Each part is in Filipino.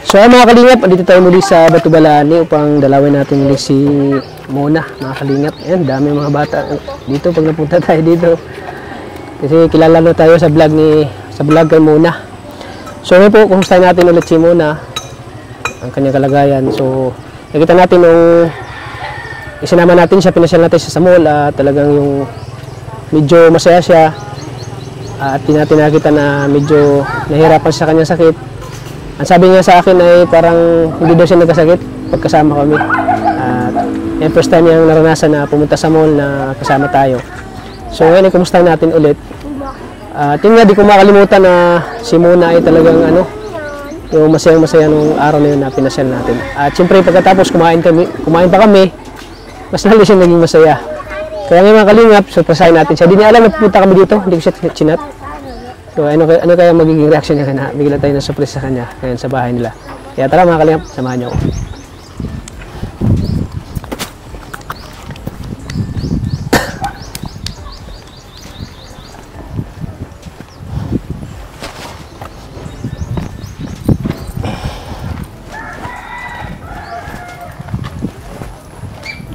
So mga kalingap, dito tayo muli sa Batubalani upang dalawin natin muli si Mona, mga kalingap. Ayan, dami mga bata dito pag napunta tayo dito. Kasi kilala na tayo sa vlog kay Mona. So ngayon po, kumustahin natin ulit si Mona, ang kanyang kalagayan. So nakita natin nung isinama natin siya, pinasyal natin siya sa mall, talagang yung medyo masaya siya. At natin nakita na medyo nahirapan siya sa kanyang sakit. Ang sabi niya sa akin ay parang hindi daw siya nagkasakit pagkasama kami. At yung first time niyang naranasan na pumunta sa mall na kasama tayo. So ngayon, kumustahin natin ulit. At yun nga, di ko makalimutan na si Mona ay talagang yung masayang-masaya nung araw na yun na pinasyal natin. At siyempre pagkatapos kumain pa kami, mas lalo siya naging masaya. Kaya ngayon mga kalingap, surpresahin natin siya. Di niya alam na pupunta kami dito, hindi ko siya chinat. So ano kaya magiging reaction niya na bigla tayo ng surprise sa kanya ngayon sa bahay nila. Kaya tara mga kalingap, samahan niyo ako.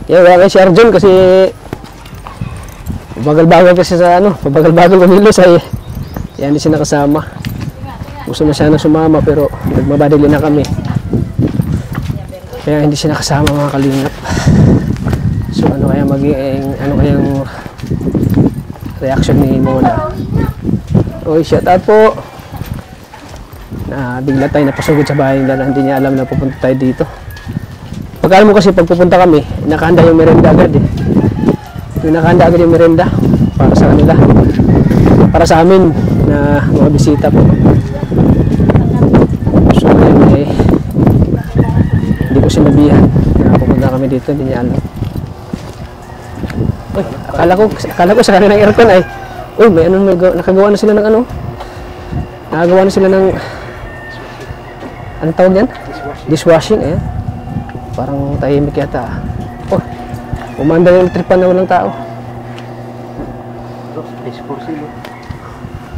Yeah, wala kay si Arjun kasi bagal-bagal kasi sa pabagal-bagal kumilos ay hindi siya nakasama. Gusto na sana sumama pero nagmabadali na kami. Kaya hindi siya nakasama mga kalingap. So ano kayang reaction ni Mona? Oy, shout out po. Bigla tayo napasugod sa bahay nila na hindi niya alam na pupunta tayo dito. Pagkala mo kasi pag pupunta kami, nakahanda yung merenda agad eh. Nakahanda agad yung merenda para sa kanila. Para sa amin na mga bisita po. So ngayon eh, hindi ko sinabihan na pupunta kami dito, hindi niya alam. Uy, akala ko sa kanila ng aircon ay, uy, nakagawa na sila ng nakagawa na sila ng, anong tawag yan? Dishwashing, eh. Parang tahimik yata. Oh, umanda yung tripan na walang tao.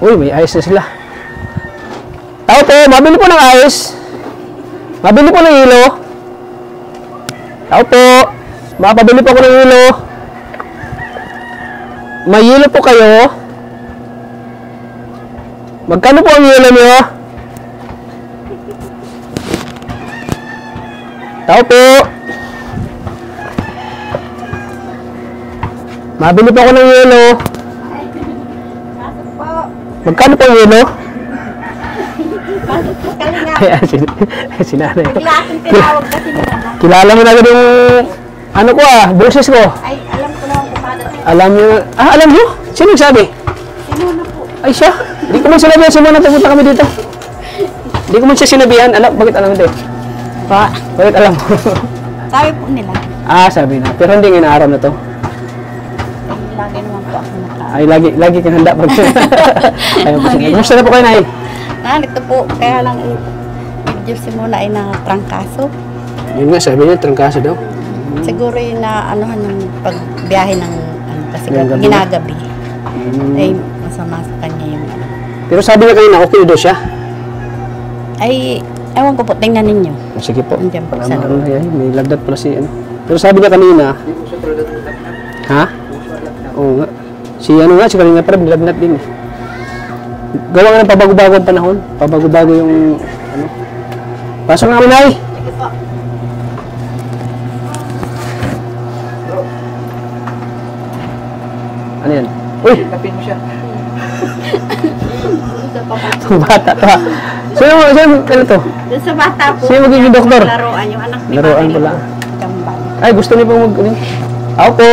Uy, may ice na sila. Tao po, mabili po ng ice. Mabili po ng hilo. Tao po, makapabili po ako ng hilo. May hilo po kayo. Magkano po ang hilo niyo? Tao po. Mabili po ako ng yelo. Magkano po ang yelo? Ayan, sinanay. Tinawag kasi nila. Kilala mo na agad yung boses ko. Ay, alam ko na kung paano. Alam niyo? Alam niyo? Sino nagsabi? Si Mona po. Ay siya. Hindi ko man sinabihan si Mona pupunta kami dito. Hindi ko man siya sinabihan. Bakit alam ito? Bakit alam mo? Sabi po nila. Sabi na. Pero hindi ngayon araw na to. Lagi naman po ako naka. Ay, lagi kang handa pag ayaw po siya. Kumusta na po kayo, Nay? Ito po. Kaya lang medyo si Mona ay natrangkaso. Yun nga, sabi niya, trangkaso daw. Siguro yung yung pagbiyahe ng kasi Yung gabi? ginagabi. Ay, masama sa kanya yung Pero sabi niya kanina, okay daw siya. Ay, ewan ko po, tingnan ninyo. Sige po. Andiyan po Para sa loob. may lagdat pala si Pero sabi niya kanina, ha? Oo nga. Si kanina pa rin, lagnat din. Gawa nga ng pabago-bago ang panahon. Pabago-bago yung, Pasok nga kami, Nay. Sige po. Ano yan? Uy! Tapin mo siya. Itong bata to ha. Sino to? Doon sa bata po. Sino magiging doktor? Laruan, yung anak ni Laruan Mari. pala. Kambal. Ay, gusto niyo pong Tao po!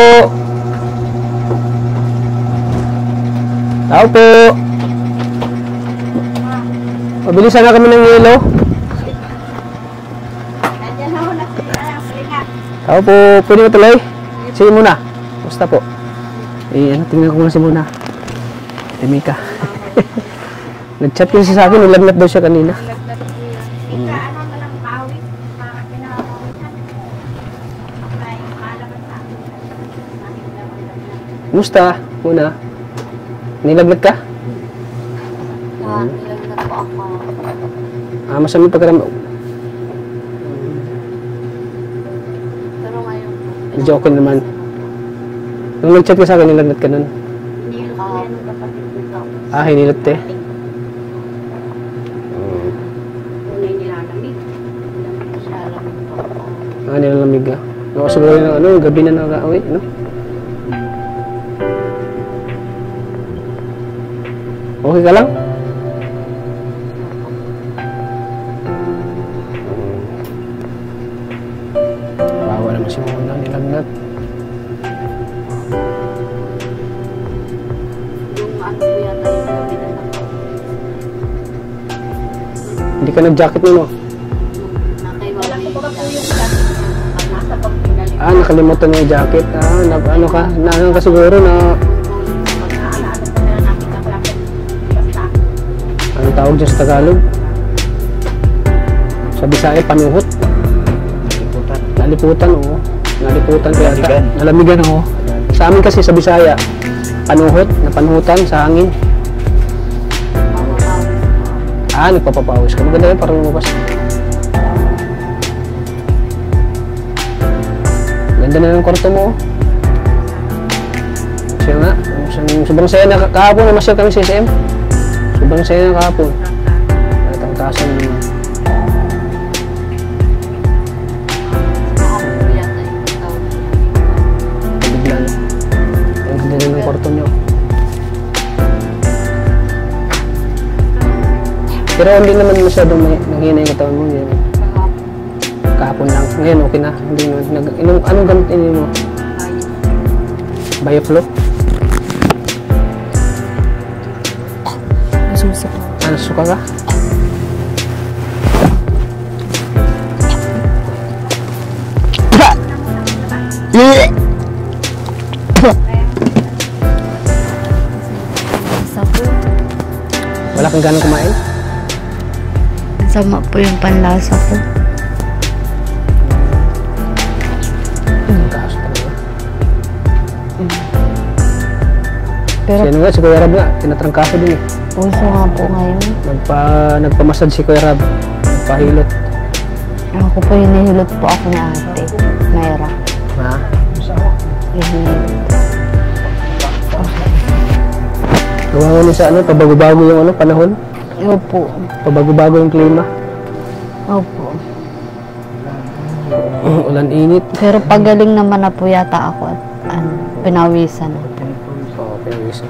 Tao po! Mabilisan na kami ng yelo. Nandiyan na ho, halika. Tao po, pwede mo tuloy? Sige muna. Basta po. Tingnan ko muna si Muna. Mika. Nag-chat kasi sa akin, nilagnat daw siya kanina. Musta? Muna? Nilagnat ka? Nilagnat po ako. Masama pagkaramdam. Medyo okay naman. Nung nag-chat ka sa akin, nilagnat ka nun. Ah, hinilot te. Ah, nilalamig ka. Ako siguro yung ano, gabi na nakaka-away, ano? Okay ka lang? Bawa naman si Mona, nilagnat. Hindi ka nag-jacket mo, no? Ah, nakalimutan mo yung jacket. Ah, ano ka? Ano ka siguro na... Anong tawag dyan sa Tagalog? Sa Bisaya, panuhot. Naliputan, oo. Naliputan kaya ata. Nalamigan, oo. Sa amin kasi sa Bisaya, panuhot, napanuhutan sa hangin. Ah, nagpapapawis ka. Maganda yun, parang lumabas. Ganda na ng kwarto mo. Siya nga. Sobrang saya na kahapon na masyal kami sa SM. Sobrang saya na kahapon. Natangkasan naman. Bigla na. Ang ganda na ng kwarto niyo. Pero hindi naman masyadong naghinay yung katawan mo. Kahapon lang. Ngayon okay na. Hindi na. Anong gamit mo? Bioflow? Nasuka. Ah, nasuka ka? Wala kang ganang kumain? Sama po yung panlasa ko. Kaso talaga. Pero Sino nga, si Kuya Rab nga, tinatrangkaso din eh. puso nga po ngayon. Nagpamassage si Kuya Rab, nagpahilot. Ako po hinihilot po ako ni ate. Mayra. Ha? Hinihilot. Gawa nga niya sa ano, pabago-bago yung ano, panahon. Opo. Pabago-bago yung klima. Opo. Ulan init. Pero pagaling naman na po yata ako at pinawisan. Oo, pinawisa.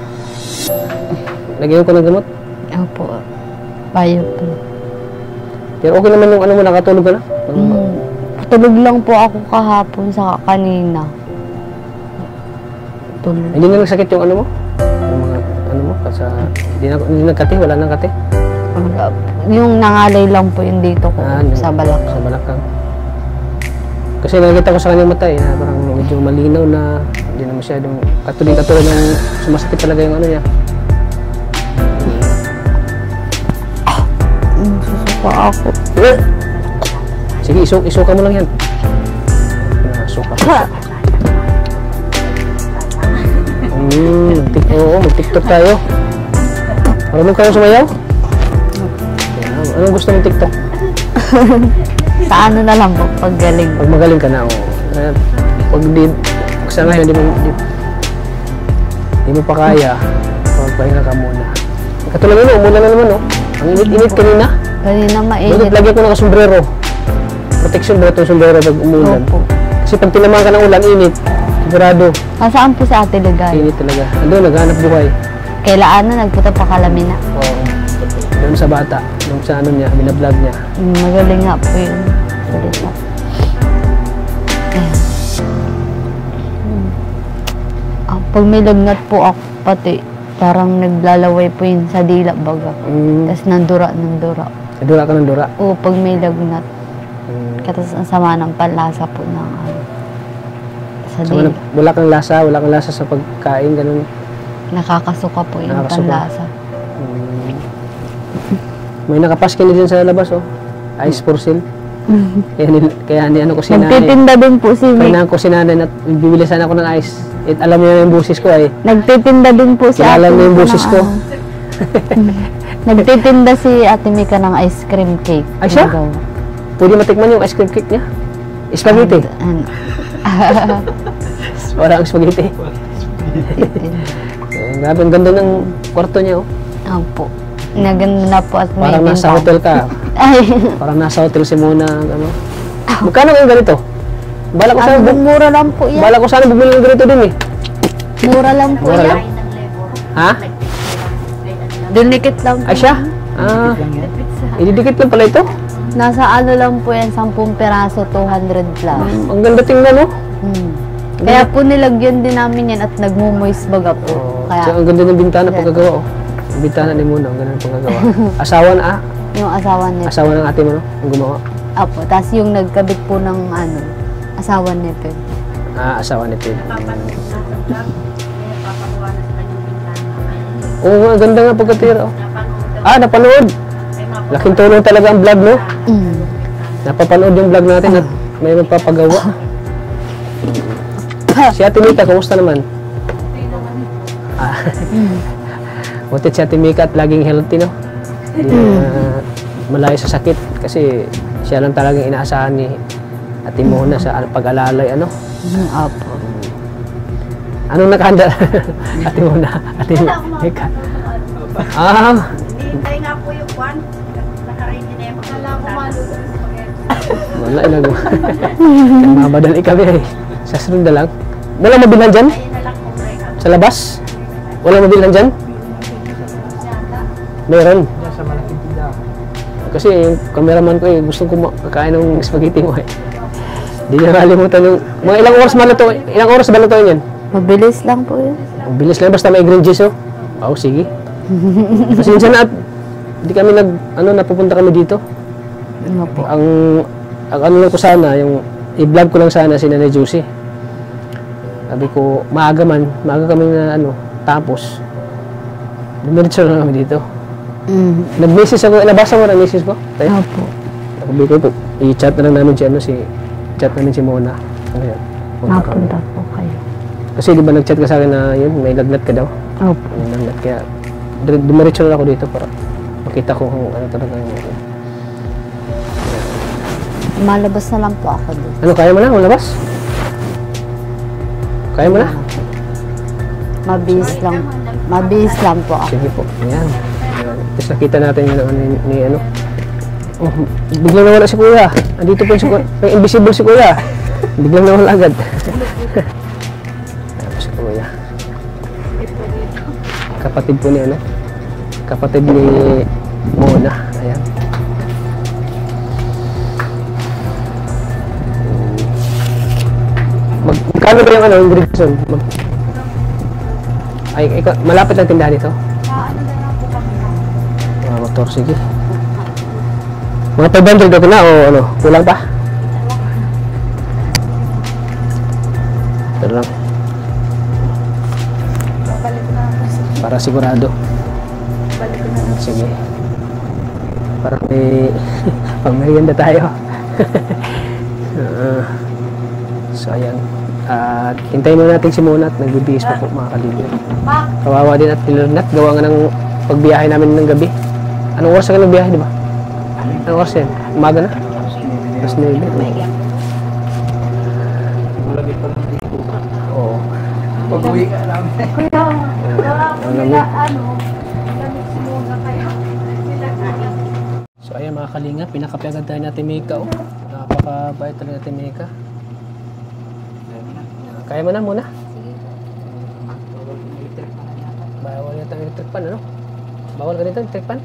Lagyan ko ng gamot. Opo. Bayo po. Pero okay naman yung ano mo, nakatulog ka na? Tulog lang po ako kahapon sa kanina. Tulog. Hindi na nagsakit yung ano mo? Yung mga ano mo? Hindi nagkati? Wala nang kati? Yung nangalay lang po yung dito ko sa balak. Sa balakang. Kasi nakikita ko sa kanyang mata eh, na parang medyo malinaw na hindi na masyadong katulad ng sumasakit talaga yung ano niya. Susuka ako. Sige, isuka mo lang yan. Suka. Oo, mag-tiktok tayo. Marunong kayo sumayaw? Anong gusto mong tiktok? Sa ano na lang po, pag galing. Pag magaling ka na, pag sa ngayon, di mo pa kaya, pagpahinga ka muna. Katulad nyo, umulan na naman, no? Ang init-init kanina. Kanina mainit. Bakit lagyan ko ng sombrero? Protection ba itong sombrero pag umulan? Opo. Kasi pag tinamaan ka ng ulan, init. Sigurado. Nasaan po si Ate Ligay? Init talaga. Ando, naghanap buhay. Kailaan na, nagpunta pa Kalamina. Oo. Doon sa bata, doon sa ano niya, binablog niya. Magaling nga po yun. Salita. Ayan. Pag may lagnat po ako, pati parang naglalaway po yun sa dila baga. Tapos nandura. Dura ka ng dura? Oo, pag may lagnat. Tapos ang sama ng panlasa po ng sa dila. Wala kang lasa sa pagkain, ganun. Nakakasuka po yung panlasa. May nakapaskin din sa labas, oh. Ice for sale. Kaya ano ko si nanay. Nagtitinda din po si Mick. Kaya ko si nanay na bibili sana ako ng ice. Alam niyo yung busis ko ay. Nagtitinda din po si Ate. Alam niyo yung busis ko. Nagtitinda si Ate Mika ng ice cream cake. Ay siya? Pwede matikman yung ice cream cake niya? Spaghetti? Wala ang spaghetti. Grabe, ang ganda ng kwarto niya, oh. Opo. Naganda na po at may Parang nasa bintana. hotel ka. Ay, Parang nasa hotel si Mona, ano. Magkano ang ganito? Bala ko sana, mura lang po yan. bala ko sana bumili ng ganito din, eh. Mura lang po Mura yan. lang? Ha? Dunikit lang po. Ay, siya? Ah, ididikit lang pala ito. Nasa ano lang po yan, 10 peraso, 200 plus. Ang ganda tingnan, no? Kaya po nilagyan din namin yan at nagmumoist baga po. Kaya, Kaya ang ganda ng bintana pagkagawa, oh. Ang bintana ni Mona, ang ganda ng pagkagawa. Asawa na, yung asawa niya. asawa ng ate mo, no? Ang gumawa. Apo, tapos yung nagkabit po ng ano, asawa niya po. Asawa ni Pid. Oo nga, ang ganda nga pagkatira, oh. Napanood. Laking tulong talaga ang vlog, no? Napapanood yung vlog natin at may magpapagawa. Si Ate Mika, kumusta naman? Butit si Ate Mika at laging healthy, no? Hindi na malayo sa sakit kasi siya lang talagang inaasahan ni Ate Mona sa pag-alalay, ano? Apo. Anong nakahanda? Ate Mona, Ate Mika. Hintay nga po yung kwan. Naka-ready na yung makalaman. Wala, inago. Mamadali kami, eh. Sa sunod na lang. Wala mabilan dyan? Sa labas? Wala mabilan dyan? Meron. Kasi yung cameraman ko, gusto ko makakain ng spaghetti mo, eh. Hindi niya nakalimutan yung... Mga ilang oras maluto? Ilang oras ba lutuin yan? Mabilis lang po yun. Ang bilis lang, basta may green cheese, oh. Oo, sige. Kasi minsan na, hindi kami napupunta kami dito. Ano po? Ang ano lang ko sana, yung i-vlog ko lang sana si Nanay Juicy. Sabi ko, maaga kami na tapos, dumiretso lang kami dito. Nag-message ako, nabasa mo na message po? Tayo? Opo. Sabi ko, i-chat na lang namin chat namin si Mona. Ano yan? Napunta po kayo. Kasi di ba nag-chat ka sa akin na yun, may lagnat ka daw? Opo. May lagnat, kaya dumiretso na ako dito para makita ko kung ano talaga yung... Malabas na lang po ako doon. Ano, kaya mo na? Malabas? Kaya mo na? Mabilis lang po ako. Sige po. Ayan. Tapos nakita natin yung ni ano. Oh, biglang nawala si Kuya. Andito po si Kuya. May invisible si Kuya. Biglang nawala agad. Ayan po si Kuya. Kapatid po ni ano. Kapatid ni Mona. Ayan. Magkano ba yung yung Gregson? Ay, ikaw, malapit lang tindahan dito? Motor, sige. Mga 500 ako na o kulang pa? Pero lang. Para sigurado. Sige. Para may pang-merienda tayo. So, ayan. At hintayin mo natin si Mona at nagbibihis pa po mga kalibyo. Kawawa din at nilunat. Gawa nga ng pagbiyahe namin ng gabi. Anong oras ka nagbiyahe, di ba? Anong oras yan? Umaga na? Mas 9. Oo. Pag-uwi ka lang. So ayan mga kalinga, pinakape agad tayo natin Mika. Oh. Napakabait talaga natin Mika. Kaya mo na muna? Sige. Bawal yata ang electric pan, ano? Bawal ka dito, electric pan?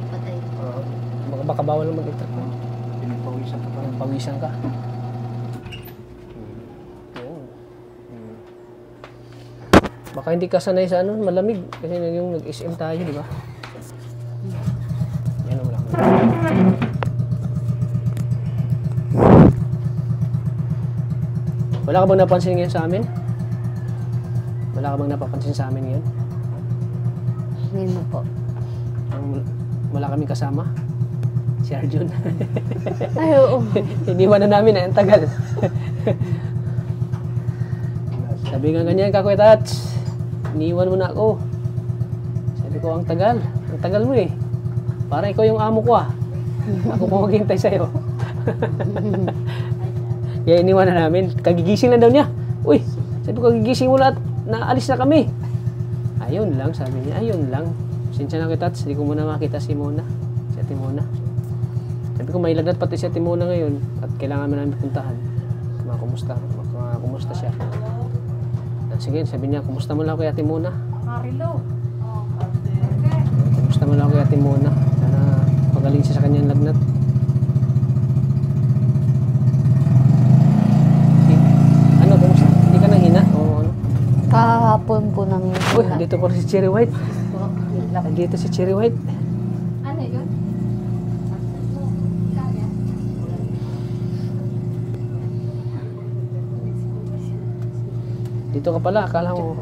Patay. Baka bawal lang mag-electric pan. Pinapawisan ka pa. Pawisan ka. Baka hindi ka sanay sa malamig. Kasi yung nag-SM tayo, di ba? Yan ang malaki. Wala ka bang napansin ngayon sa amin? Wala ka bang napapansin sa amin ngayon? Hindi mo po. Wala kaming kasama? Si Arjun. Ay, oo. Iniwan na namin ang tagal. Sabi nga ganyan, Kakuya Tats. Iniwan mo na ako. Sabi ko, ang tagal. Ang tagal mo eh. Parang ikaw yung amo ko ah. Ako kung maghintay sa'yo. Kaya iniwanan namin. Kagigising lang daw niya. Uy, sabi ko kagigising mo lahat. Naalis na kami. Ayun lang, sabi niya. Ayun lang. Sinsya na kita, hindi ko muna makita si Mona. Si Ate Mona. Sabi ko, may lagnat pati si Ate Mona ngayon. At kailangan mo namin puntahan. Kumusta siya. At sige, sabi niya, kumusta mo lang kay Ate Mona? Kumusta mo lang kay Ate Mona? Sana pagaling siya sa kanyang lagnat. Ano, kumusta? Hindi ka nanghina? O ano? Kahapon po nang Uy, dito po si Cherry White. Dito si Cherry White. Ano yun? Dito ka pala, akala mo.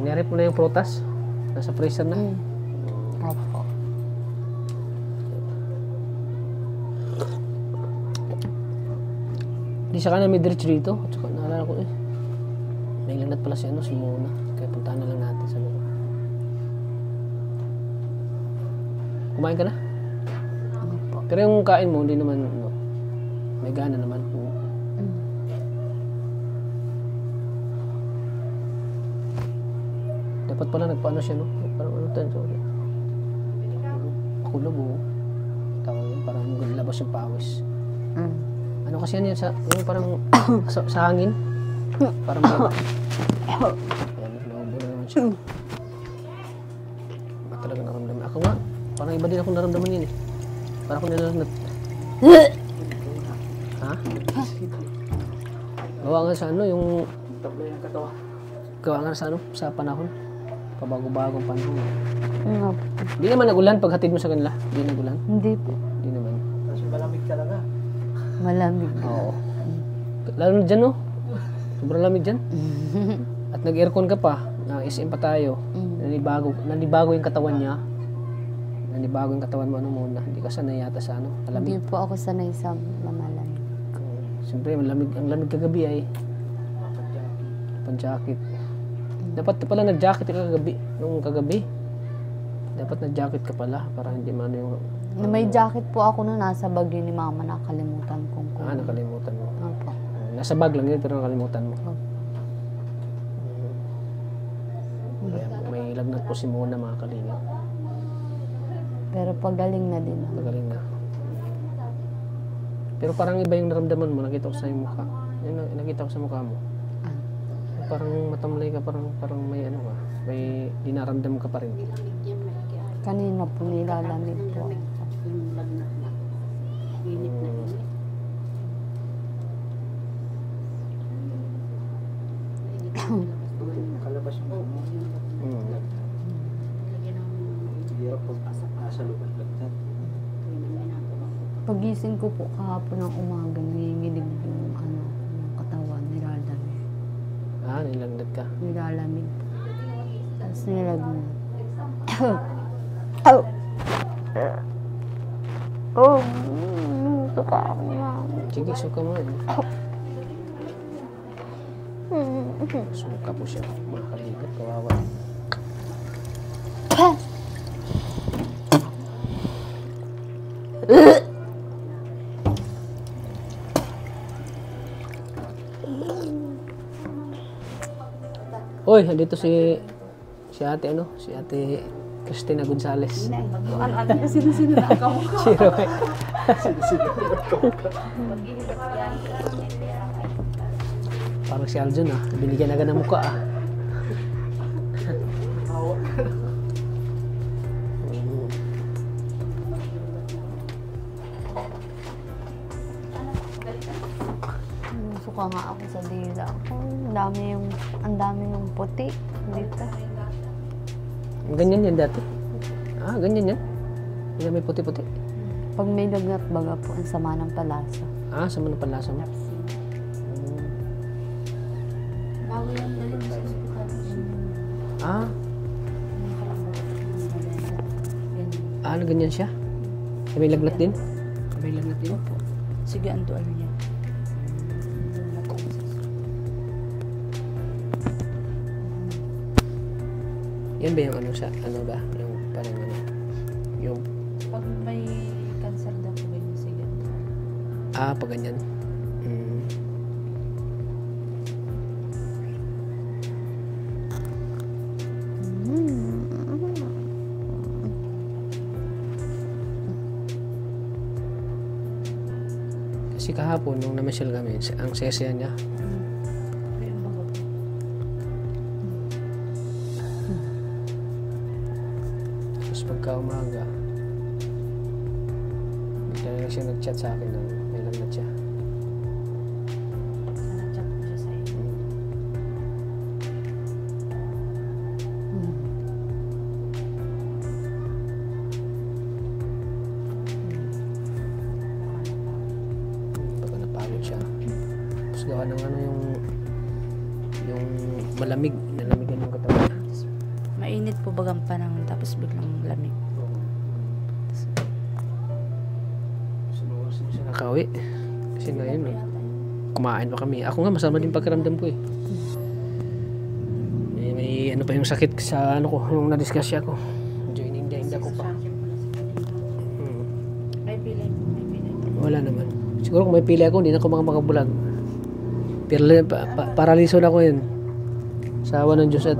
Nirip mo na yung prutas? Nasa freezer na? Opo. Di siya ka na may diretso dito. At saka naalala ko may lagnat pala si Mona. Kaya puntahan na lang natin sa mga. Kumain ka na? Opo. Pero yung kain mo, hindi naman, may gana naman. Dapat pala nagpaano siya, no? Parang ano tayo, sorry. Kulog, tawag yun, parang labas yung pawis. Ano kasi yan yung parang sa hangin? Parang may... Ayan, naubo na naman siya. Ba talaga naramdaman? Ako nga, parang iba din akong naramdaman yun eh. Parang ako nilalagnat. Ha? Gawa nga sa yung... Gawa nga sa panahon. Pabago-bagong panahon. Opo. Hindi naman nagulan pag hatid mo sa kanila. Hindi nagulan. Hindi po. Hindi naman. Kasi malamig talaga. Malamig. Oo. Lalo na dyan, no? Sobrang lamig dyan. At nag-aircon ka pa. Na-SM pa tayo. Nanibago yung katawan niya. Nanibago yung katawan mo muna. Hindi ka sanay yata sa malamig. Hindi po ako sanay sa malamig. Siyempre, ang lamig kagabi ay pan-jacket. Dapat pala nag-jacket ka kagabi. Dapat nag-jacket ka pala para hindi man yung... May jacket po ako nung nasa bagyo ni Mama, nakalimutan kong kunin. Nakalimutan mo. Opo. Nasa bag lang yun pero nakalimutan mo. Kaya may lagnat po si Mona, mga kalingap. Pero pagaling na din. Magaling na. Pero parang iba yung naramdaman mo. Nakita ko sa yung mukha. Nakita ko sa mukha mo. Parang matamlay ka, parang may ka. May dinaramdam ka pa rin. Kanina po nilalamig po. Makalabas yung bumo. Hirap pag nasa loob ng lagnat. Pagising ko po kahapon ng umaga, nanginginig yung yung katawan, nilalamig. Nilagnat ka. Nilalamig po. Tapos nilagnat. Suka ako na. Sige, suka mo. Suka po siya. Mga kalingap, kawawa. Hoy, dito si ate si ate Cristina Gonzales. Ano sino na ako? Zero. Parang si Aljun binigyan agad ng mukha Suka nga ako sa dila ko. Ang dami yung puti dito. Ganyan yan dati. Ganyan yan. Yan may puti-puti. Pag may lagnat baga po, ang sama ng palasa. Sama ng panlasa mo. Ganyan siya? May lagnat din? May lagnat din? Sige, andoan niya. Yan ba yung sa, ba? Yung parang Yung, Pag may cancer daw po ganyan sige. pag ganyan. Mm. Kasi kahapon, nung namasyal kami, ang sesya niya, Yung bago. tapos pagka umaga, bigla na lang siya nag-chat sa akin na may lagnat siya. Nanachat po siya sa iyo. Pagka napagod siya. Tapos gawa ng ano yung malamig, nalamigan yung katawan niya. Mainit po bagang panahon tapos biglang lamig. Sinuwasin siya nakauwi. Kasi ngayon, kumain pa kami. Ako nga, masama din pagkaramdam ko eh. May ano pa yung sakit sa ano ko, yung na-discuss siya ko. Medyo ininda ko pa. May pilay po, may pilay po. Wala naman. Siguro kung may pili ako, hindi na ako makabulag. Pero paraliso na ako yun. Sa awa ng Diyos at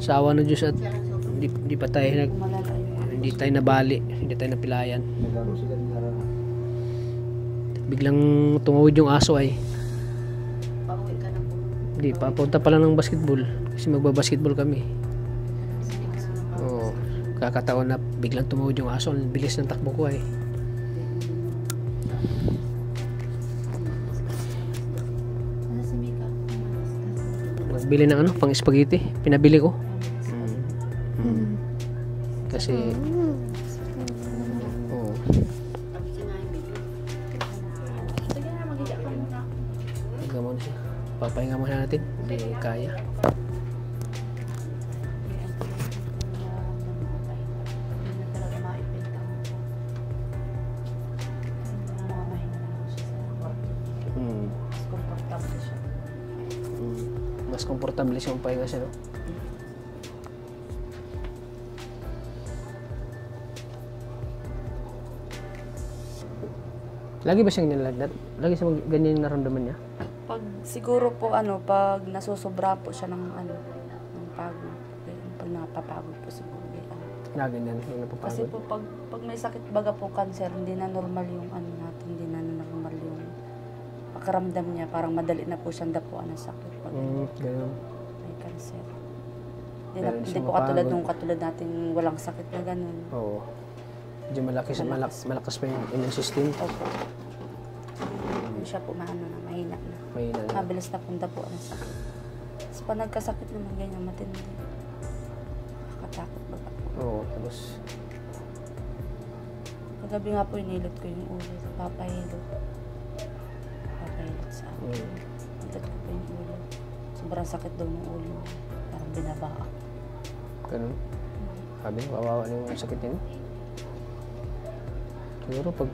sa awa ng Diyos at hindi pa tayo Malala yun. hindi tayo nabali, hindi tayo napilayan. Naglaro sila ng harap. Biglang tumawid yung aso ay. Pauwi ka na po. Hindi, papunta pa lang ng basketball. Kasi magbabasketball kami. Oo. Kakataon na biglang tumawid yung aso. Ang bilis ng takbo ko ay. Ano si Mika? Nagbili ng ano, pang spaghetti. Pinabili ko. Kasi oo. Sige na, mag-iga ka muna. Pahinga muna siya. Papahinga muna natin. Hindi kaya. Hindi na talaga maipinta mo. Namamahinga na lang siya sa kwarto. Mas komportable siya. Mas komportable siyang pahinga siya, no? Lagi ba siyang nilagnat? Lagi siya ganyan yung naramdaman niya? Pag siguro po pag nasusobra po siya ng ng pagod. Ganyan, pag napapagod po siguro. Ganyan. Ganyan, yung Kasi napapagod. po pag may sakit baga po cancer, hindi na normal yung natin, hindi na normal yung pakaramdam niya. Parang madali na po siyang dapuan ng sakit pag Ganyan. may cancer. Hindi, Dahil hindi siya po katulad mapagod. nung katulad natin walang sakit na ganun. Oo. Medyo malakas pa yung immune system. Opo. Hindi siya po mahina na. Mahina na. Mabilis na pong dapuan ng sakit. Tapos pag nagkasakit naman ganyan, matindi. Nakakatakot baga po. Oo, tapos Kagabi nga po inilot ko yung ulo. Papahilot. Papahilot sa akin. Ilot ko po yung ulo. Sobrang sakit daw ng ulo. Parang binabaa. ganun. Sabi, kawawa na yung sakit niya. Siguro pag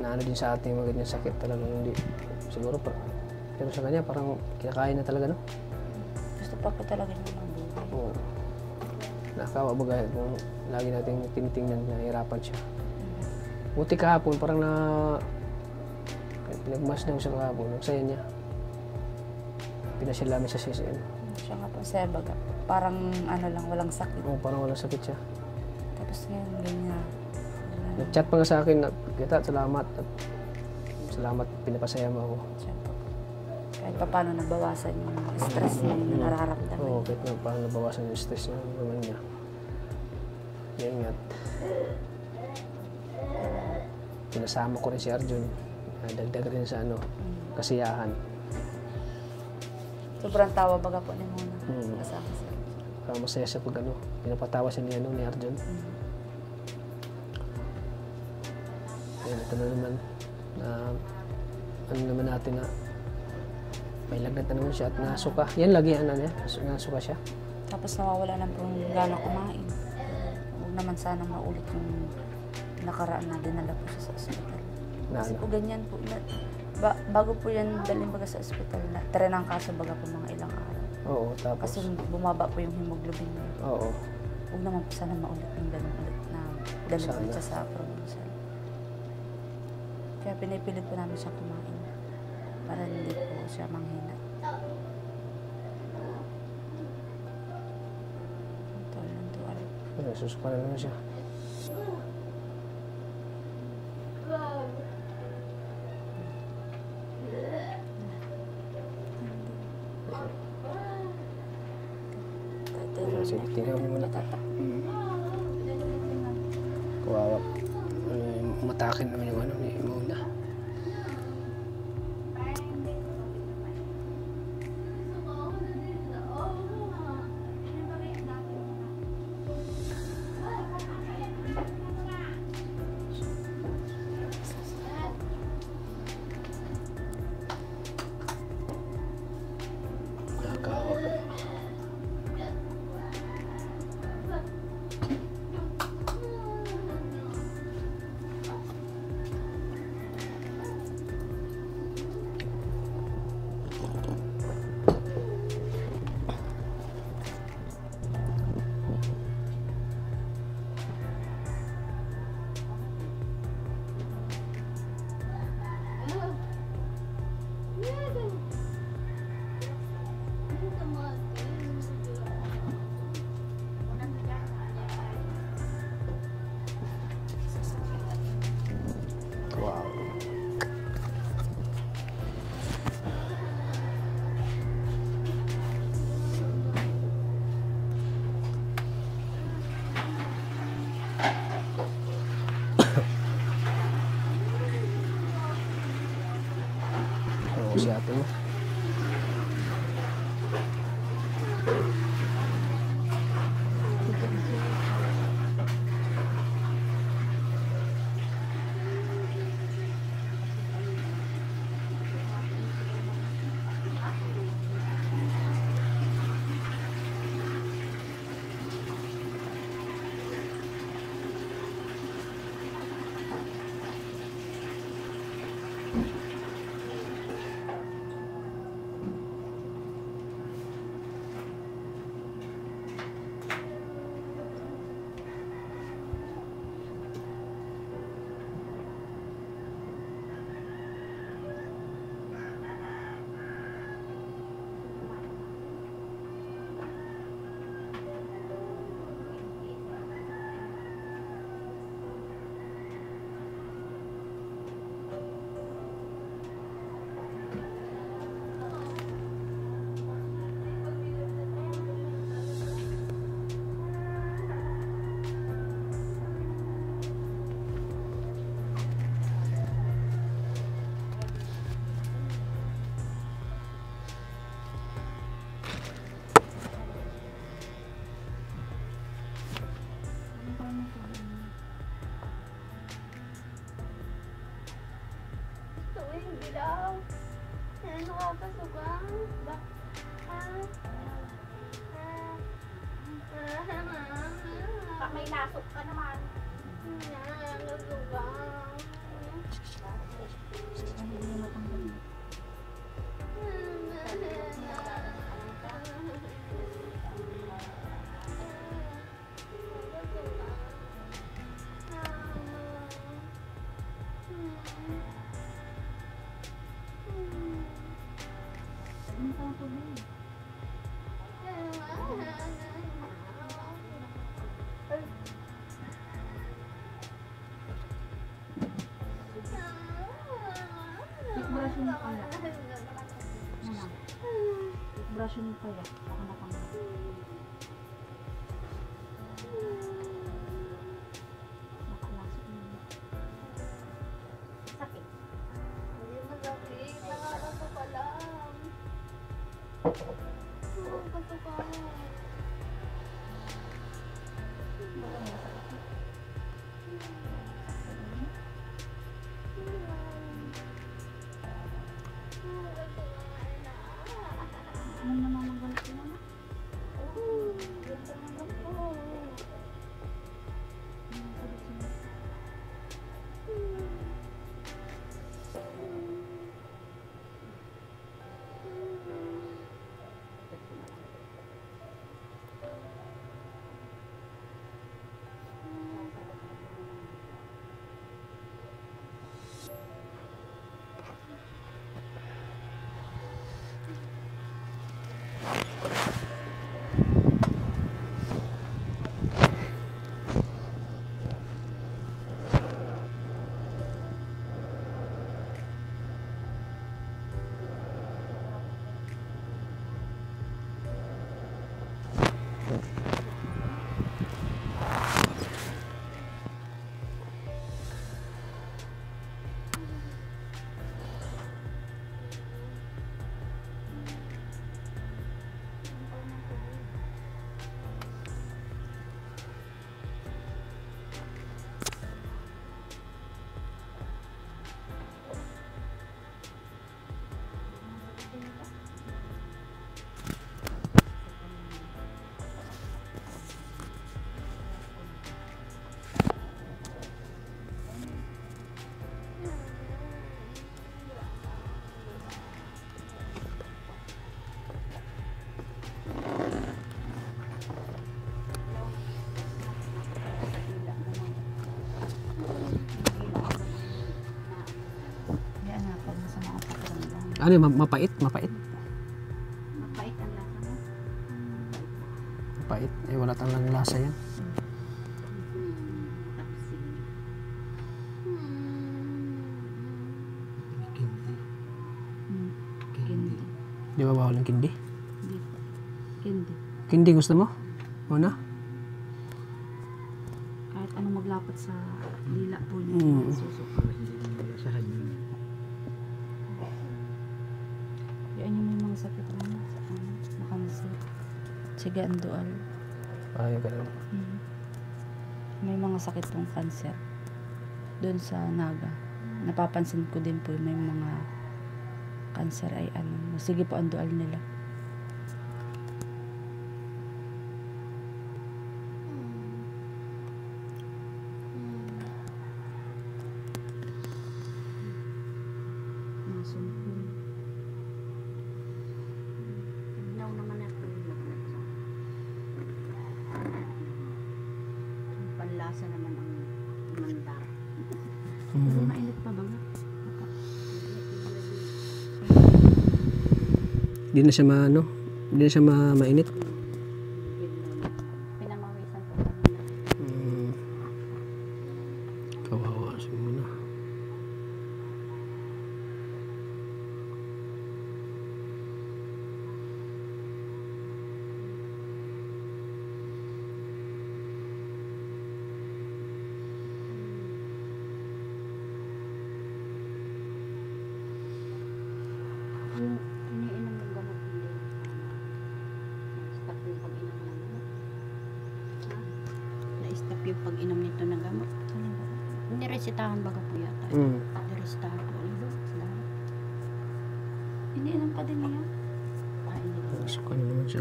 naano din sa ating mga ganyan sakit talaga hindi. Siguro pero sa kanya parang kinakain na talaga, no? Gusto pa po talaga niya ng buhay. Oo. Nakakawa ba kung lagi nating tinitingnan na hirapan siya. Buti kahapon parang pinagmas na siya kahapon. Nagsaya niya. Pinasyal namin sa CCM. Siya nga po sa baga. Parang lang, walang sakit. Oo, parang walang sakit siya. Tapos ngayon, ganyan. Nag-chat pa nga sa akin na, kita, salamat. At salamat, pinapasaya mo ako. Siya po. Kahit pa paano nabawasan yung stress niya yung nararamdaman. Oo, kahit na parang nabawasan yung stress niya naman niya. Yan nga. Pinasama ko rin si Arjun. Dagdag rin sa kasiyahan. Sobrang tawa baga po ni Mona. Kasama siya. Parang masaya siya pag pinapatawa siya ni Arjun. Ayun, ito na naman. Naman natin na may lagnat na naman siya at nasuka. Yan lagi niya, nasuka siya. Tapos nawawala na pong gana kumain. Huwag naman sana maulit yung nakaraan na dinala po siya sa ospital. Kasi po ganyan po. Bago po yan dalhin baga sa ospital, trenang kaso baga po mga ilang araw. Oo, tapos. Kasi bumaba po yung hemoglobin niya. Oo. Huwag naman po sana maulit yung ganun ulit na dalhin Sana. ulit siya sa provincial. Kaya pinipilit po namin siya kumain para hindi po siya manghina. Nagsusuka na naman siya. Sige, tingnan mo muna ito. Kawawa. Matakin naman yung ano ni Mona. Nakakawa. Wow. Oo, si ate mo. Tuwing dilaw. Ano ka pasugang? May lasok ka naman. Nasugang. Brush mo kaya. Brush mo kaya. Baka nakamit. Nakalasok mo. Sakit. Hindi masakit. Nakakatuka lang. Nakakatuka. Ano naman ang ganito naman? Ganda naman po. Ano yun, mapait? Mapait? Mapait ang lasa mo. Mapait? Eh, wala talagang lasa yan. Tapsin. Kindi. Candy. Di ba bawal ang kindi? Candy. Kindi gusto mo? Muna? Kahit anong maglapat sa dila po niya. Susuka. Para hindi mo malasahan yun. Yan yung may mga sakit na sa na cancer. Sige, andual. Ay, ganun. May mga sakit pong cancer. Doon sa Naga. Napapansin ko din po may mga cancer ay ano. Sige po, andual nila. Masumpong. Tignaw naman ako. Panlasa naman ang mandar. Mainit pa ba? Di na siya maano? Di na siya mainit? Pinamawisan ko kanina. Kawawa siya muna. Yung iniinom ng gamot hindi. Na-stop yung pag-inom ng gamot. Na-stop yung pag-inom nito ng gamot. Niresitahan baga po yata. Niresitahan po. Iniinom pa din niya. Hindi. Suka na naman siya.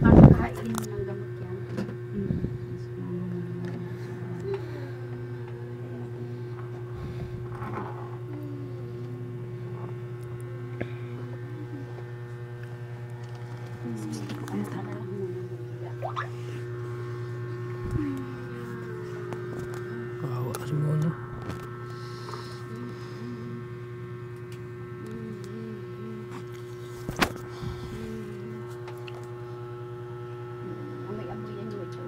Makakain ng gamot yan. Kawawa siya muna. Amoy-amoy yan yung ito.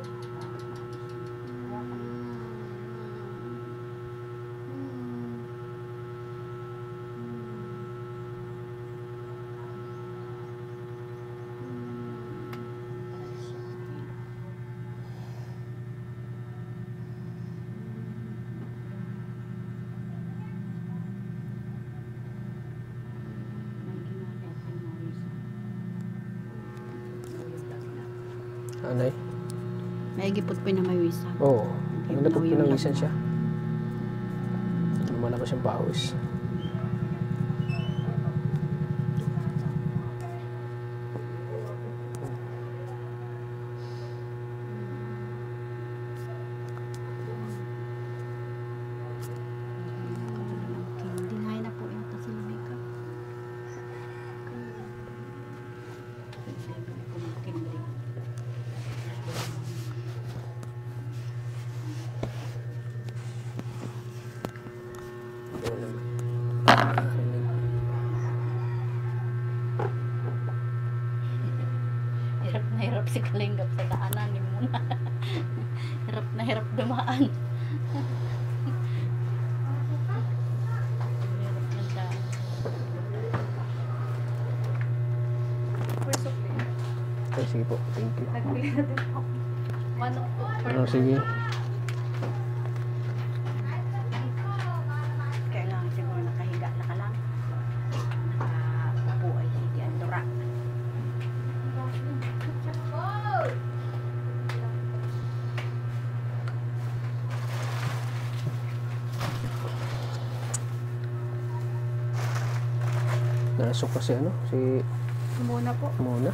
Anay? Maigipot po na may wisa. Oo. Maganda po pinawisan siya. Wala pa siyang pawis. Dingay na po yata sila makeup. Hirap na hirap si Kalinggap sa daanan ni Muna. Hirap na hirap dumaan. Hirap na daan. Ay, sige po. Thank you. Manok po. Ano, sige. Kaya lang siguro nakahiga na ka lang. Nakapupo ay hindi andura. Nasok kasi ano, si Muna po. Mona.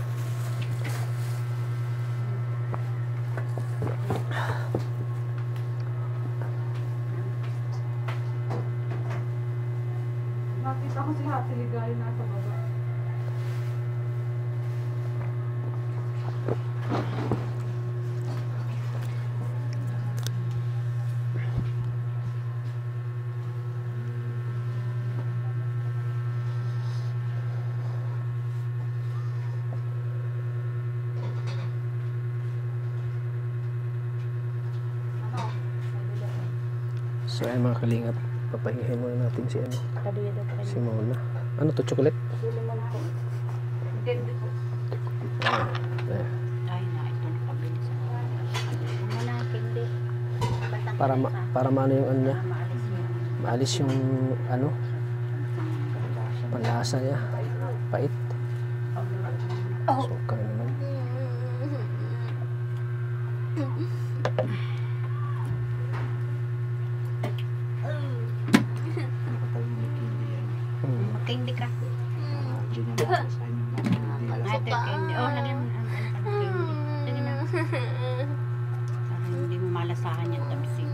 Nakita ko si Hati Ligay nasa baba. So ay mga kalingap, papahingahin muna natin si ano, Kaduya daw pa si Mona. Ano to, chocolate? limon po. Hindi po. Ayan. Ay na, ito na pabili sa muna, hindi. Para maano yung ano niya, Maalis yun. maalis yung ano, panlasa niya, pait. Suka naman. Makindi ka. Diyan yung masasahin yung mga hindi. Ate, candy. Oh, lagyan mo ang ano ka ng candy. Sige na. Para hindi mo malasahan yung tabsing.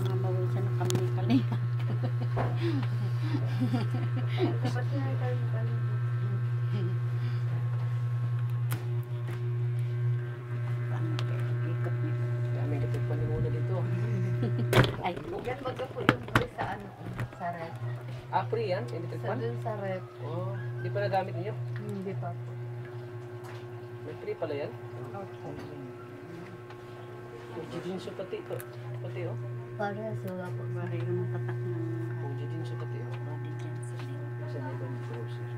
Mabawasan na kami kalinga. Daming katigpan ni Mona dito. Ay, Yan baga po yung free sa ano, sa rep. Ah, free yan? Hindi Sa katigpan? dun sa rep. Oh, hindi pa nagamit niyo? Hindi pa po. May free pala yan? Puji din sa pati to. Pati oh. Para sa po. para yung tatak ng Puji din sa pati oh. body dyan sa nila. Sa ibang grocery.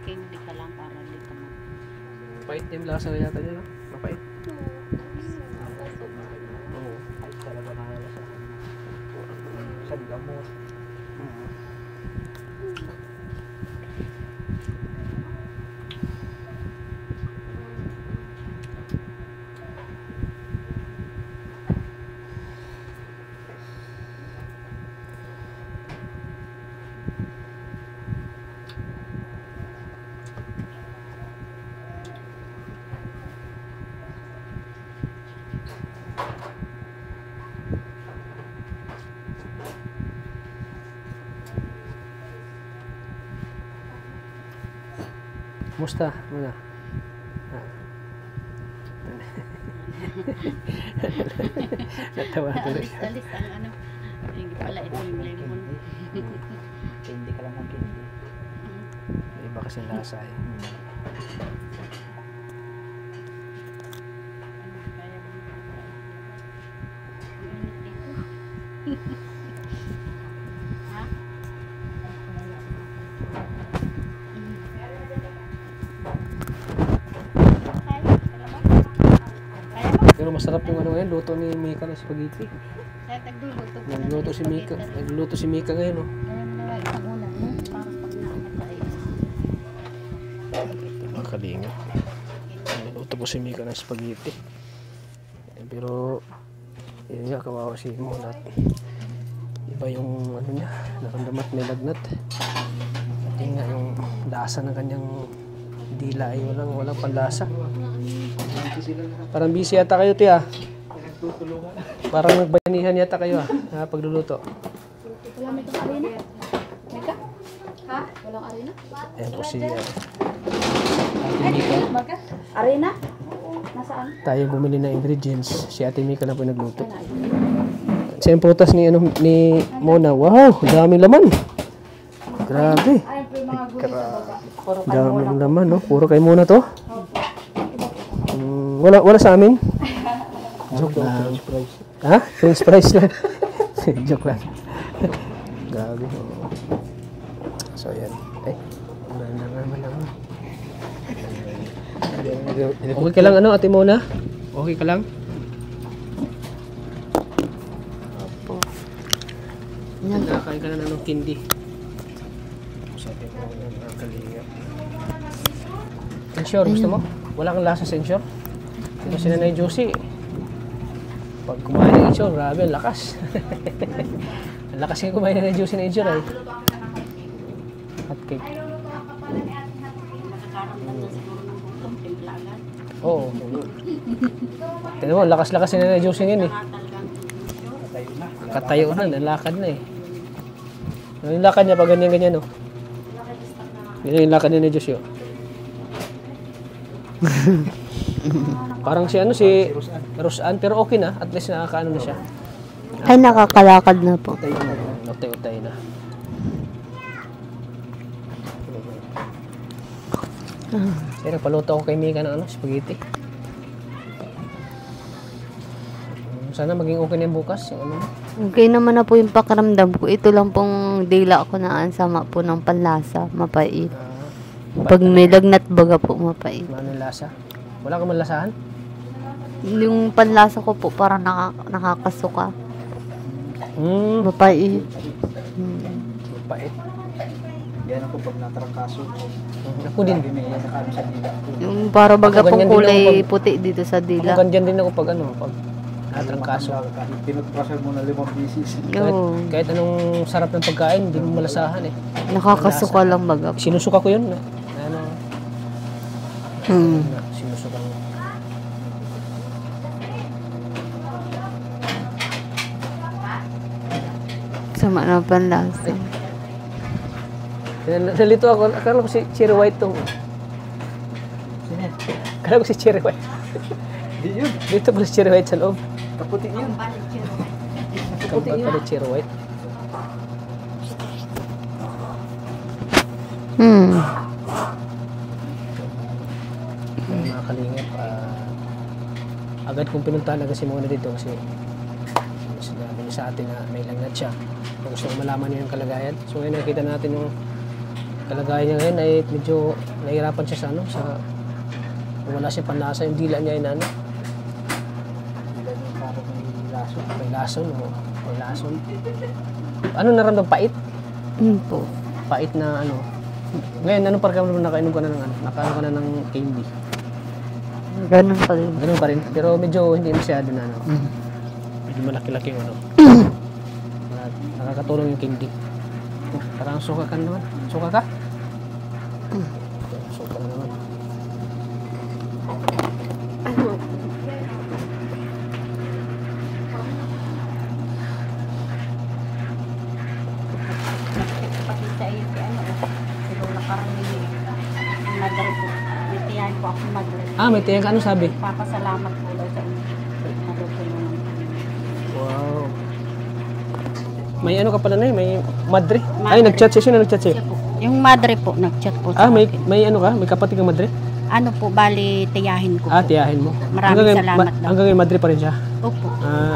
Candy ka lang para di ka mag... Mapait yung lasa na yata niya, no? Mapait. Oo. Ay, talaga nakala sa sa gamot. Musta? Muna. Natawa tuloy siya. Alis ang ano. Hindi pala ito yung lemon. Hindi ka lang ng candy. May iba kasi lasa eh. Kaya mo. Ha? Pero masarap yung ano ngayon, luto ni Mika na spaghetti. Kaya tagduluto ko na Nagluto si Mika. Nagluto si Mika ngayon, oh. Ngayon na lang isang ulam, no? Para pag naamatay. Mga kalinga. Nagluto po si Mika ng spaghetti. Pero, yun nga, kawawa si Mona. Iba yung ano niya, naramdamat may lagnat. At yun nga, yung lasa ng kanyang dila ay walang panlasa. Parang busy yata kayo, tiya. Parang nagbayanihan yata kayo, pagluluto. Wala may itong arena? Mika? Ha? Walang arena? Ayan po si Ate Mika. Baga? Arena? Nasaan? Tayo bumili ng ingredients. Si Ate Mika na po nagluto. Sa yung putas ni, ni Mona. Wow! Daming laman. Grabe. Ayun po yung mga gulay sa baba. Puro Daming laman, no? Puro kay Mona to. Wala sa amin. Joke lang. Ha? French fries lang. Joke lang. Grabe. Oh. So, yan. Ay, wala na naman ako. Okay ka lang, ano, Ate Mona? Okay ka lang? kumain ka na ng candy. Sabi mo ng kalingap. Ensure, gusto mo? Wala kang lasa sa ensure? Ito si Nanay Josie. Pag kumain ng ensure, grabe, ang lakas. Ang lakas nga kumain ng Josie na ensure ay. Hot cake. Oo. Tignan mo, lakas-lakas si Nanay Josie ngayon eh. Katayo na, nalakad na eh. Yung lakad niya pag ganyan-ganyan oh. Ganyan yung lakad niya ni Josie oh. Parang si ano si Roseanne pero okay na, at least nakakaano na siya. Ay, nakakalakad na po. Utay-utay na. Sige, nagpaluto ako kay Mika ng spaghetti. Sana maging okay na yung bukas. Yung ano. Okay naman na po yung pakiramdam ko. Ito lang pong dila ko na sama po ng panlasa. Mapait. Pag may lagnat baga po, mapait. Ano yung lasa? Wala kang malasahan? Yung panlasa ko po parang nakakasuka. Mapait. Mapait. Yan ako pag natrangkaso. Ako din. Binayan na kami sa dila ko. Yung para baga Ako ganyan pong din ako kulay pag- puti dito sa Ako dila. ganyan din ako pag ano, pag natrangkaso. Kahit pinagprasal mo na 5 bisis. Oo. Kahit anong sarap ng pagkain, hindi mo malasahan eh. Nakakasuka lang baga. Sinusuka ko yun. Ano, Hmm. sinusuka ko. Sama ng panlasa. Nalito ako, akala ko si Cherry White to. Akala ko si Cherry White. Hindi yun. Dito pala si Cherry White sa loob. Kaputi yun. Kampat pala Cherry White. Mga kalingap, agad kong pinuntahan agad si Mona dito kasi sinabi niya sa atin na may lagnat siya. Kung gusto kong malaman niya yung kalagayan. So ngayon nakita natin yung kalagayan niya ngayon ay medyo nahihirapan siya sa ano, sa wala siya panlasa, yung dila niya ay na ano, Dila yung parang may laso. may lason o may lason. Ano naramdaman? Pait? Po. Pait na ano. Ngayon, anong pakiramdam na nakainom ka na ng ano? Nakaano ka na ng candy? Ganun pa rin. Ganun pa rin. Pero medyo hindi masyado na ano. Medyo malaki-laki yung ano. Nakakatulong yung candy. Parang suka ka naman. Suka ka? Suka na naman. Pati sa iyo, siguro nakarami yung madre po. Nitiyan po ako madre. Ah, may tiyan ka. Ano sabi? Papasalamat po daw sa inyo. Natutulungan. Wow. May ano ka pala na may madre. Ay, nag-chat siya. Sino nag-chat siya? Siya po. Yung madre po, nag-chat po sa Ah, may akin. ano ka? May kapatid kang madre? Ano po, bali, tiyahin ko Ah, po. tiyahin mo. Maraming salamat daw. Hanggang ngayon madre pa rin siya. Opo.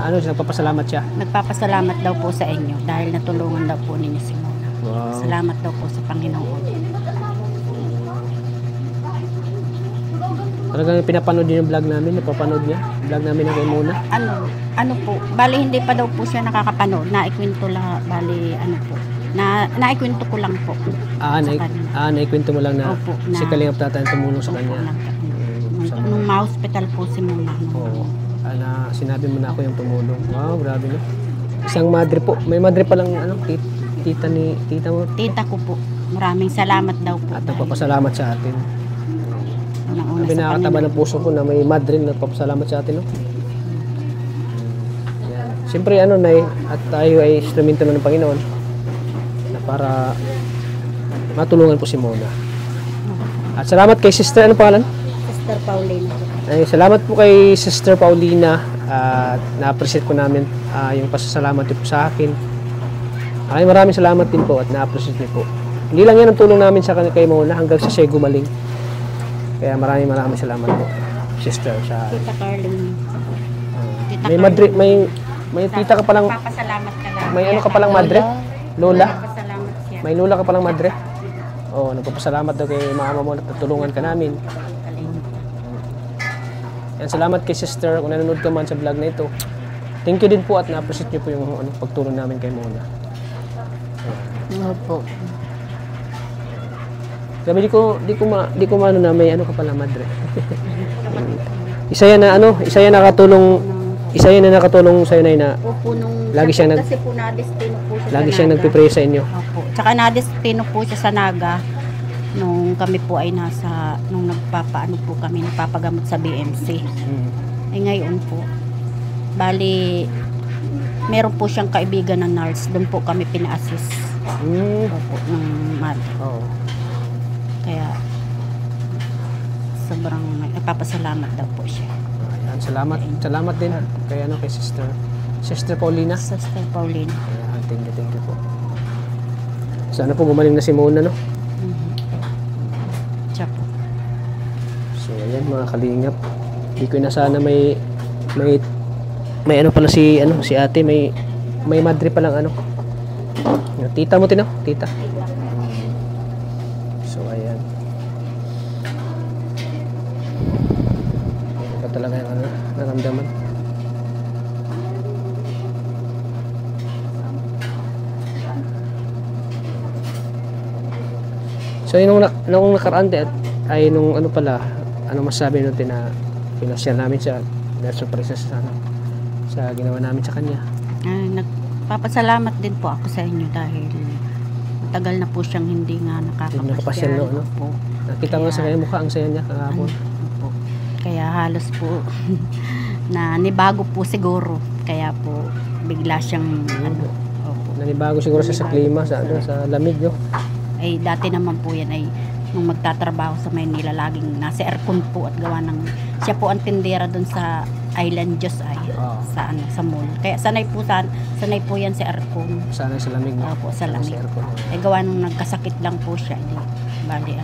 Ano siya, nagpapasalamat siya. Nagpapasalamat daw po sa inyo dahil natulungan daw po ninyo si Mona. Wow. Salamat daw po sa Panginoon. Talagang pinapanood niya yung vlog namin, napapanood niya. Vlog namin na kay Mona. Ano po, bali hindi pa daw po siya nakakapanood. Naikwento lang, bali ano po. Naikwento ko lang po. Sa kanya. Naikwento mo lang na Opo, si na- Kalingap Tatay ang tumulong sa Opo, kanya. lang po. Nung ma-hospital po si Mona. Oo. Sinabi mo na ako yung tumulong. Wow, grabe no. Isang madre po. May madre palang ano, tita mo. Tita ko po, maraming salamat daw po. At nagpapasalamat sa atin. Unang-una Sabi sa nakakataba Panginoon. ng puso ko na may madre na nagpapasalamat sa atin. No? Yan. Siyempre ano na at tayo ay instrumento na ng Panginoon na para matulungan po si Mona. At salamat kay Sister, ano pangalan? Sister Paulina. Ay, salamat po kay Sister Paulina at na-appreciate ko namin yung pasasalamat niyo po sa akin. Maraming salamat din po at na-appreciate niyo po. Hindi lang yan ang tulong namin sa kay Mona hanggang sa siya gumaling. Kaya maraming salamat po, Sister. Tita Carlin. Tita May Carlin. madre, may tita ka palang, Papasalamat ka lang. may ano ka palang madre? Lola? Papasalamat siya. May lola ka palang madre? Oo, nagpapasalamat daw kay mama mo na tutulungan ka namin. Yan, salamat kay Sister kung nanonood ka man sa vlog na ito. Thank you din po at na-appreciate niyo po yung pagtulong namin kay Mona. Opo. Sabi di ko maano na may ano ka pala, madre. Isa yan na nakatulong sa inay na Opo, nung Lagi siyang kasi po na-destino po siya lagi sa siyang Naga. nagpe-pray sa inyo. Opo. Tsaka na-destino po siya sa Naga nung kami po ay nung nagpapagamot sa BMC. Ay ngayon po, bali, meron po siyang kaibigan na nurse, doon po kami pina-assist. Opo, ng mother. Oo. Kaya, sobrang nagpapasalamat daw po siya. Ayan, salamat din kay kay Sister Paulina. Sister Pauline. Ayan, thank you po. Sana po gumaling na si Mona, no? Siya po. So ayan mga kalingap. Hindi ko na sana may ano pala si ate may madre pa lang Yung tita mo tita. So ayan. Ano ba talaga yung naramdaman? So nung nakaraan ay nung masabi natin na pinasyal namin siya, surprise sa ginawa namin sa kanya. Nagpapasalamat din po ako sa inyo dahil matagal na po siyang hindi nga nakakapasyal. No? Nakita nga sa kanya mukha, ang saya niya kahapon. Kaya halos po na nibago po siguro. Kaya po bigla siyang Nanibago siguro sa klima, sa lamig, no? Ay dati naman po yan ay nung magtatrabaho sa Maynila laging nasa aircon po at gawa ng siya po ang tindera doon sa Island Diyos ay sa mall. Kaya sanay po yan sa aircon. Sanay sa lamig, no? Opo, sa lamig. Sa aircon. Ay gawa nung nagkasakit lang po siya. Bali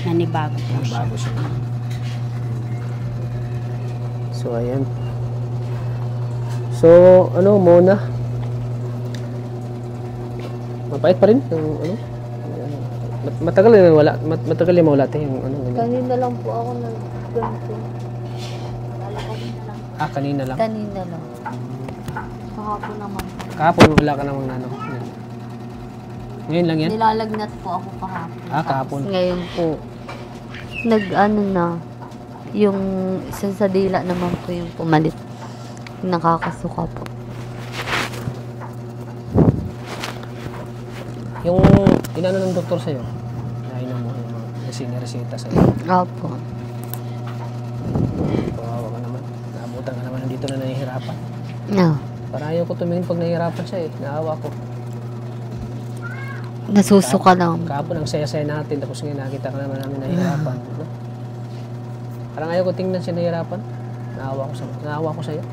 nanibago po siya. So ayan. So Mona, mapait pa rin yung matagal na mawala yung Kanina lang po ako nag-ganito. Kanina lang. Kanina lang. Kahapon naman. Kahapon wala ka namang Ngayon lang yan? Nilalagnat po ako kahapon. Kahapon. Ngayon po, na, yung isa sa dila naman po yung pumalit. Nakakasuka po. Yung inano ng doktor sa'yo, nainom mo yung mga resita sa'yo. Opo. Kawawa ka naman. Naabutan ka naman nandito na nahihirapan. No. Parang ayaw ko tumingin pag nahihirapan siya Naawa ko. Nasusuka lang. Kahapon ang saya-saya natin, tapos ngayon nakita ka naman namin nahihirapan. No? Parang ayaw ko tingnan siya nahihirapan. Naawa ko sa'yo.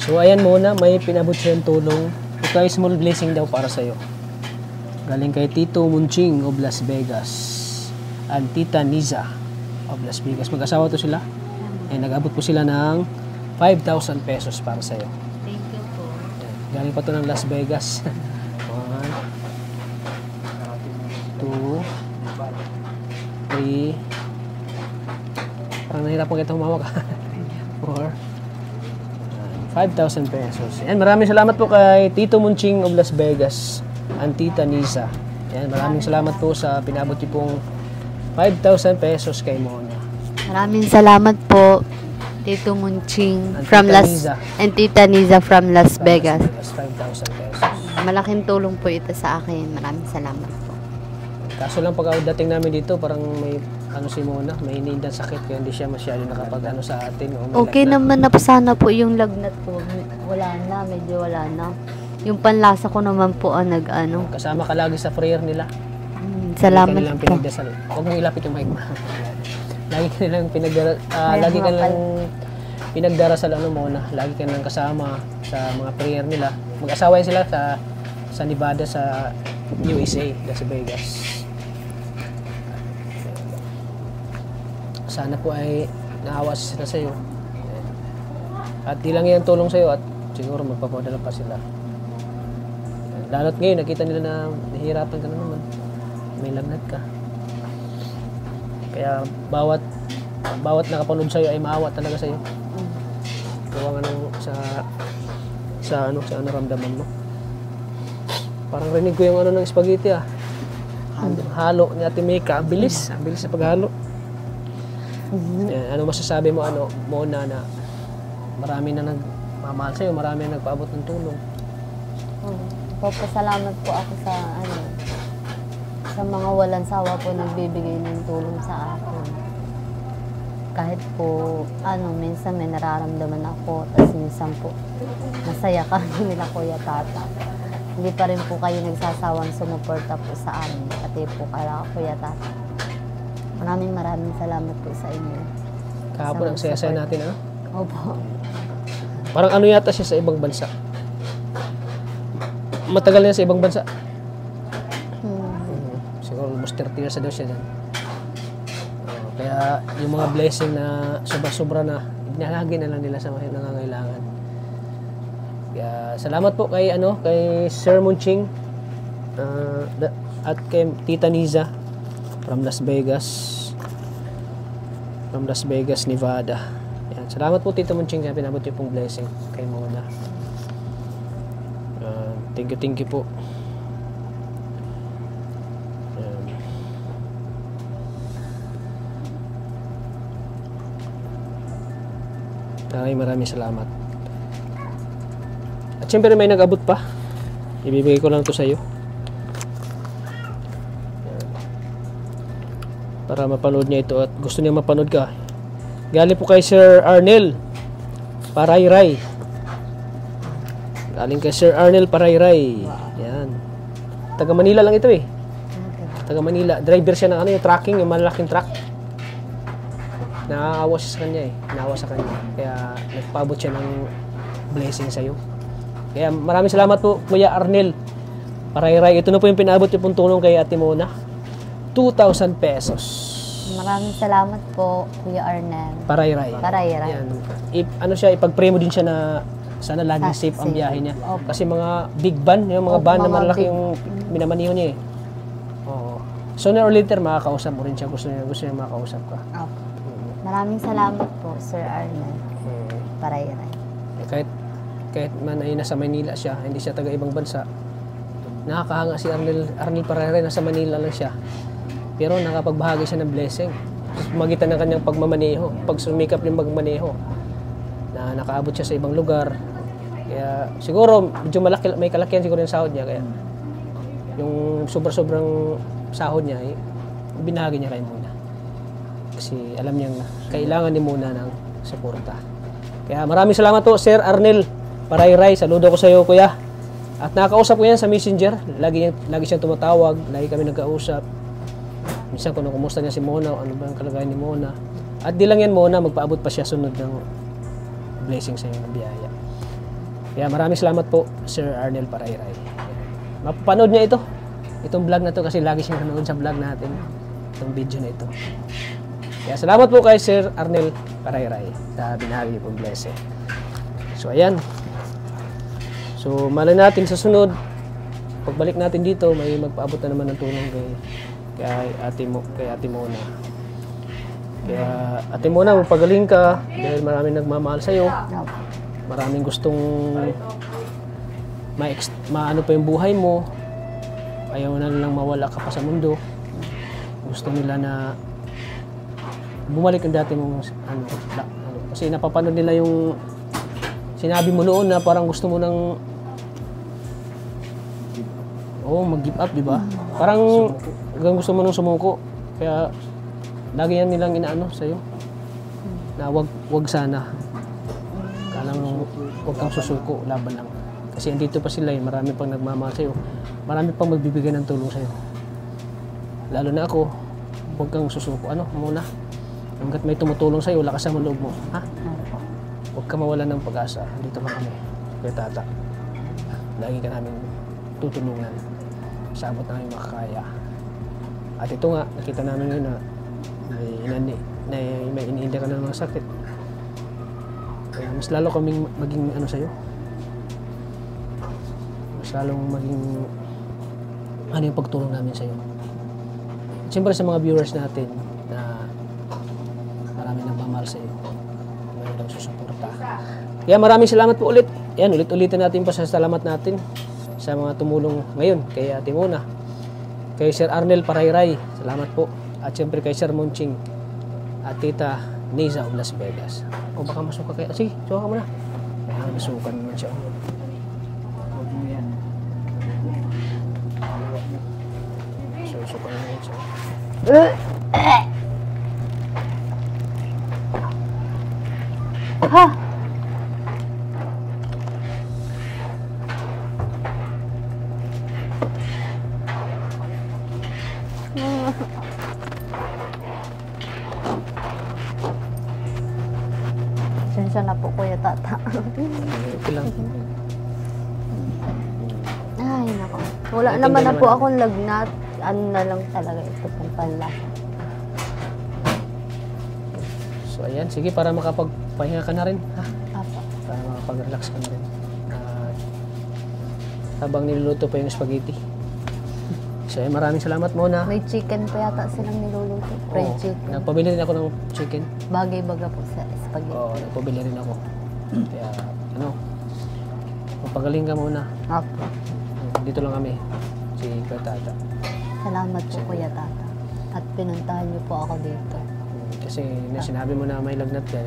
So ayan muna, may pinabot siyang tulong. Ito ay small blessing daw para sa'yo. Galing kay Tito Munching of Las Vegas and Tita Niza of Las Vegas. Mag-asawa to sila. Nag-abot po sila ng 5,000 pesos para sa'yo. Thank you po. Galing pa to ng Las Vegas. 1, 2, 3. Parang nahirapan kita humawak. 4. 5,000 pesos. Yan, maraming salamat po kay Tito Munching of Las Vegas and Tita Nisa. Yan, maraming salamat po sa pinabot niyo pong 5,000 pesos kay Mona. Maraming salamat po, Tito Munching And from Tita Las Niza. and Tita Niza from Las Vegas. 5,000 pesos. Malaking tulong po ito sa akin. Maraming salamat po. Kaso lang pagdating namin dito, parang may si Mona, may hinihintang sakit kaya hindi siya masyado nakapag sa atin. Okay naman na po sana po yung lagnat po. Medyo wala na. Yung panlasa ko naman po ang Kasama ka lagi sa prayer nila. Salamat Lagi ka nilang po. pinagdasal. Huwag mo ilapit yung mic mo. Lagi ka nilang pinagdarasal Mona. Lagi ka nilang kasama sa mga prayer nila. Mag-asawa sila sa Nevada, sa USA, Las Vegas. Sana po ay naawa sila sa iyo. At di lang yan tulong sa iyo at siguro magpapadala pa sila. Lalo't ngayon nakita nila na nahihirapan ka na naman. May lagnat ka. Kaya bawat bawat nakapanood sa'yo ay maawa talaga sa'yo. Gawa nga ng sa naramdaman mo. Parang rinig ko yung ng spaghetti ah. Halo ni Ate Mika, ang bilis sa paghalo. Ano masasabi mo Mona na marami na nagmamahal sa'yo, marami na nagpaabot ng tulong. Papasalamat po ako sa mga walang sawa po nagbibigay ng tulong sa akin. Kahit po, minsan may nararamdaman ako, tapos minsan po, masaya kami nila Kuya Tata. Hindi pa rin po kayo nagsasawang sumuporta po sa amin, pati po kala Kuya Tata. Maraming salamat po sa inyo. Kahapon ang saya-saya natin, Opo. Parang yata siya sa ibang bansa. Matagal na sa ibang bansa. Siguro almost 30 years na daw siya dyan. Kaya yung mga blessing na sobra-sobra na, inalagi na lang nila sa mga nangangailangan. Kaya salamat po kay Sir Munching at kay Tita Niza from Las Vegas, Nevada. Yan. Salamat po Tita Munching kaya pinabot yung pong blessing kay Mona. Thank you po. Maraming salamat. At syempre may nag-abot pa. Ibibigay ko lang to sa iyo. Para mapanood niya ito at gusto niya mapanood ka. Galing po kay Sir Arnel Parayray. Galing kay Sir Arnel Parayray. Yan. Taga Manila lang ito eh. Taga Manila. Driver siya ng yung trucking, yung malaking truck. Naawa siya sa kanya eh. Naawa sa kanya. Kaya nagpabot siya ng blessing sa'yo. Kaya maraming salamat po Kuya Arnel Parayray. Ito na po yung pinabot yung tulong kay Ate Mona. 2,000 pesos. Maraming salamat po Kuya Arnel Parayray. Yan. Ipag-pray mo din siya na sana laging safe ang biyahe niya. Kasi mga big van, yung mga van na malaki yung minamaniho niya eh. Oo. Sooner or later makakausap mo rin siya. Gusto niya makakausap ka. Okay. Maraming salamat po, Sir Arnel Parayray. Kahit man ay nasa Manila siya, hindi siya taga ibang bansa, nakakahanga si Arnel Parayray, nasa Manila lang siya. Pero nakapagbahagi siya ng blessing. Magitan ng kanyang pagmamaneho, pag sumikap yung magmaneho, na nakaabot siya sa ibang lugar. Kaya siguro, medyo may kalakihan siguro yung sahod niya. Kaya yung sobrang sahod niya, binahagi niya kay Mona. Kasi alam niyang kailangan ni Mona ng suporta. Kaya maraming salamat po Sir Arnel Parayray. Saludo ko sa iyo Kuya. At nakakausap ko yan sa Messenger. Lagi siyang tumatawag. Lagi kami nagkausap. Minsan kung kumusta niya si Mona, ano ba ang kalagayan ni Mona. At di lang yan Mona, magpaabot pa siya sunod ng blessing sa iyo ng biyaya. Kaya maraming salamat po Sir Arnel Parayray. Mapapanood niya itong vlog na to kasi lagi siyang nanonood sa vlog natin. Itong video na ito. Kaya salamat po kay Sir Arnel Parayray sa binahagi niyo pong blessing. So ayan. So malay natin sa sunod, pagbalik natin dito, may magpaabot na naman ng tulong kay Ate Mona. Kaya Ate Mona, magpagaling ka dahil maraming nagmamahal sa iyo. Maraming gustong maano pa yung buhay mo. Ayaw na lang mawala ka pa sa mundo. Gusto nila na bumalik ang dati mong kasi napapanood nila yung sinabi mo noon na parang gusto mo nang mag-give up, di ba? Parang gusto mo nang sumuko. Kaya lagi yan nilang inaano sa'yo na wag sana. Kalang wag kang susuko, laban lang. Kasi andito pa sila marami pang nagmamahal sa'yo. Marami pang magbibigay ng tulong sa'yo. Lalo na ako, wag kang susuko. Muna. Hanggat may tumutulong sa'yo, lakas ang loob mo. Ha? Huwag ka mawalan ng pag-asa. Dito pa kami. Kuya Tata. Lagi ka namin tutulungan. Sa abot namin makakaya. At ito nga, nakita namin ngayon na may iniinda ka ng mga sakit. Kaya mas lalo kaming maging sa'yo. Mas lalong maging yung pagtulong namin sa'yo. Siyempre sa mga viewers natin na marami Kaya maraming salamat po ulit. Yan, ulit-ulitin natin pa sa salamat natin sa mga tumulong ngayon kay Ate Mona, kay Sir Arnel Parayray, salamat po. At siyempre kay Sir Munching at Tita Niza of Las Vegas. O baka masuka kaya. Sige, suka ka muna. Kaya masukan naman siya. Huwag mo yan. Susukan naman siya. Sensya na po Kuya Tata. Okay lang. Ay, nako. Wala Naintindihan naman na po naman. akong lagnat. Ano na lang talaga ito pang panlasa. So ayan, sige para makapagpahinga ka na rin. Ha? Apa. Para makapag-relax ka na rin. Habang niluluto pa yung spaghetti. So ayan, maraming salamat Mona. May chicken pa yata silang niluluto. Fried Oo, chicken. nagpabili rin ako ng chicken. Bagay-baga po sa spaghetti. Oo, nagpabili rin ako. Kaya, ano, magpagaling ka muna. Apo. Dito lang kami, si Kuya Tata. Salamat po Kuya Tata. At pinuntahan niyo po ako dito. Kasi sinabi mo na may lagnat ka,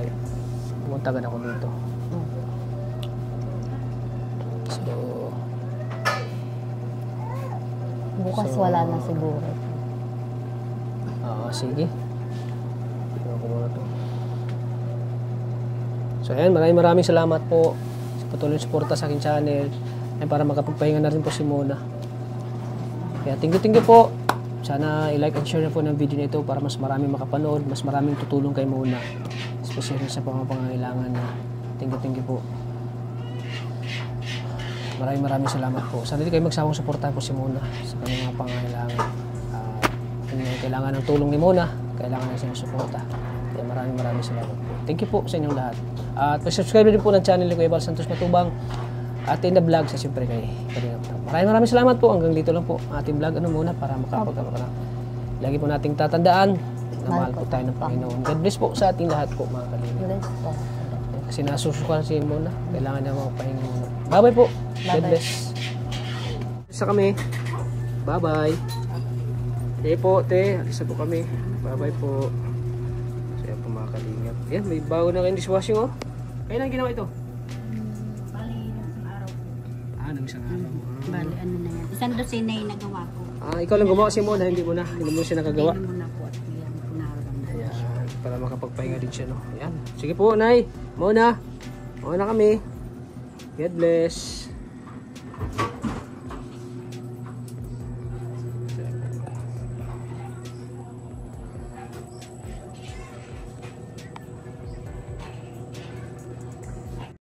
pumunta ka na ako dito. So, Bukas wala na siguro. sige. Tignan ko muna to. So, ayan, maraming salamat po sa patuloy suporta sa aking channel. Ayan, para makapagpahinga na rin po si Mona. Kaya thank you po. Sana i-like and share na po ng video nito para mas maraming makapanood, mas maraming tutulong kay Mona. Especially sa pangangailangan na. Thank you po. Maraming salamat po. Sana hindi kayo magsawang suportahan po si Mona sa kanyang mga pangangailangan. Kung kailangan ng tulong ni Mona, kailangan na siya ng suporta. Kaya maraming salamat po. Thank you po sa inyong lahat. At subscribe din po ng channel ni Kuya Val Santos Matubang at in the vlog sa siyempre kay Kalingap. Maraming salamat po. Hanggang dito lang po ang ating vlog. Ano muna para makapagkama. Lagi po nating tatandaan na mahal po tayo ng Panginoon. God bless po sa ating lahat po mga Kalingap. Bless po. Kasi nasusukan si Mona. Kailangan niya makapahinga muna. Bye-bye po. God bless. Isa kami. Bye-bye. Te po, te. Alisa po kami. Bye-bye po. Saya po mga Kalingap. Yan, may bago na kayong dishwashing oh. Kailan ginawa ito? Bali, isang araw po. Nang isang araw. Bali, ano na yan. Isang dosina yung nagawa ko. Ikaw lang gumawa si Mona, hindi mo na. Hindi mo siya nakagawa. Hindi mo na po at yan po nararamdaman. Ayan, para makapagpahinga din siya, no? Ayan. Sige po, Nay. Mona. Muna kami. God bless.